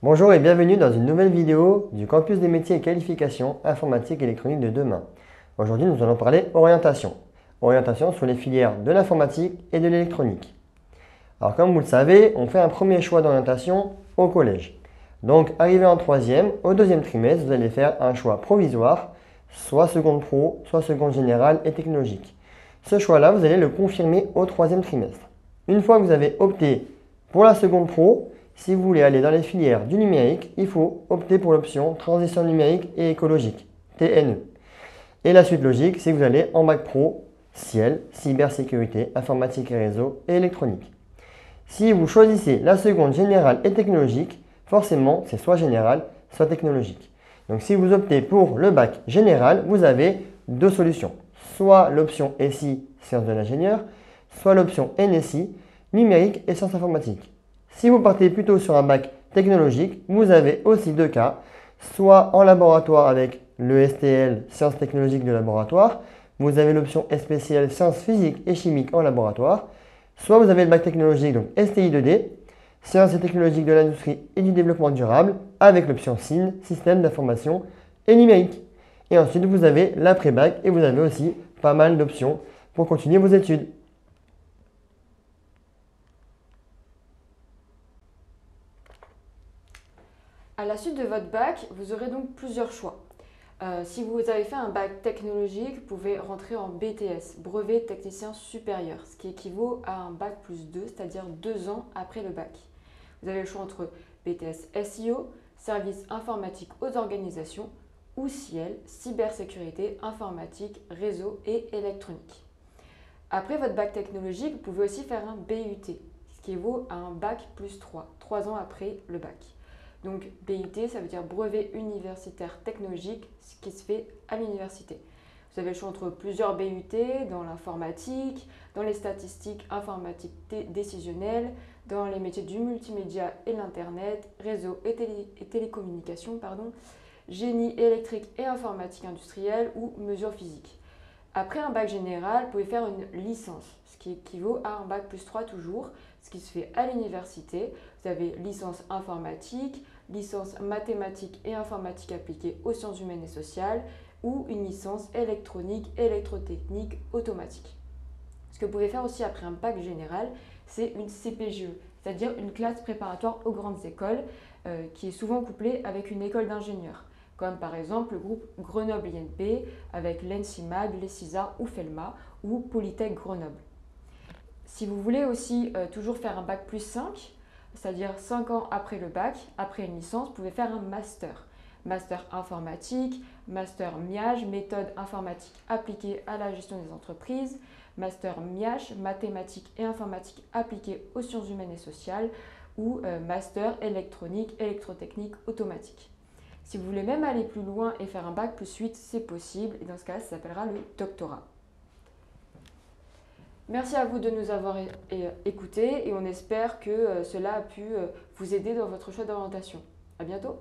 Bonjour et bienvenue dans une nouvelle vidéo du campus des métiers et qualifications informatique et électronique de demain. Aujourd'hui, nous allons parler orientation. Orientation sur les filières de l'informatique et de l'électronique. Alors comme vous le savez, on fait un premier choix d'orientation au collège. Donc arrivé en troisième, au deuxième trimestre, vous allez faire un choix provisoire, soit seconde pro, soit seconde générale et technologique. Ce choix-là, vous allez le confirmer au troisième trimestre. Une fois que vous avez opté pour la seconde pro, si vous voulez aller dans les filières du numérique, il faut opter pour l'option transition numérique et écologique, TNE. Et la suite logique, c'est que vous allez en bac pro, ciel, cybersécurité, informatique et réseau et électronique. Si vous choisissez la seconde générale et technologique, forcément, c'est soit général, soit technologique. Donc si vous optez pour le bac général, vous avez deux solutions. Soit l'option SI, sciences de l'ingénieur, soit l'option NSI, numérique et sciences informatiques. Si vous partez plutôt sur un bac technologique, vous avez aussi deux cas, soit en laboratoire avec le STL, sciences technologiques de laboratoire, vous avez l'option SPCL, sciences physiques et chimiques en laboratoire, soit vous avez le bac technologique, donc STI 2D, sciences et technologiques de l'industrie et du développement durable, avec l'option SIN, système d'information et numérique. Et ensuite, vous avez l'après-bac et vous avez aussi pas mal d'options pour continuer vos études. À la suite de votre bac, vous aurez donc plusieurs choix. Si vous avez fait un bac technologique, vous pouvez rentrer en BTS, brevet technicien supérieur, ce qui équivaut à un bac plus 2, c'est-à-dire 2 ans après le bac. Vous avez le choix entre BTS SIO, service informatique aux organisations, ou CIEL, cybersécurité, informatique, réseau et électronique. Après votre bac technologique, vous pouvez aussi faire un BUT, ce qui équivaut à un bac plus 3 ans après le bac. Donc BUT, ça veut dire brevet universitaire technologique, ce qui se fait à l'université. Vous avez le choix entre plusieurs BUT dans l'informatique, dans les statistiques informatiques décisionnelles, dans les métiers du multimédia et l'Internet, réseau et télécommunications, génie électrique et informatique industrielle ou mesures physiques. Après un bac général, vous pouvez faire une licence, ce qui équivaut à un bac plus 3 toujours, ce qui se fait à l'université. Vous avez licence informatique, licence mathématiques et informatique appliquée aux sciences humaines et sociales ou une licence électronique, électrotechnique, automatique. Ce que vous pouvez faire aussi après un bac général, c'est une CPGE, c'est-à-dire une classe préparatoire aux grandes écoles qui est souvent couplée avec une école d'ingénieurs, comme par exemple le groupe Grenoble INP avec l'ENSIMAG, l'ECISA ou FELMA ou Polytech Grenoble. Si vous voulez aussi toujours faire un bac plus 5, c'est-à-dire 5 ans après le bac, après une licence, vous pouvez faire un master. Master informatique, master MIAGE, méthode informatique appliquée à la gestion des entreprises, master MIACH, mathématiques et informatique appliquée aux sciences humaines et sociales, ou master électronique, électrotechnique, automatique. Si vous voulez même aller plus loin et faire un bac plus 8, c'est possible, et dans ce cas, ça s'appellera le doctorat. Merci à vous de nous avoir écoutés et on espère que cela a pu vous aider dans votre choix d'orientation. À bientôt!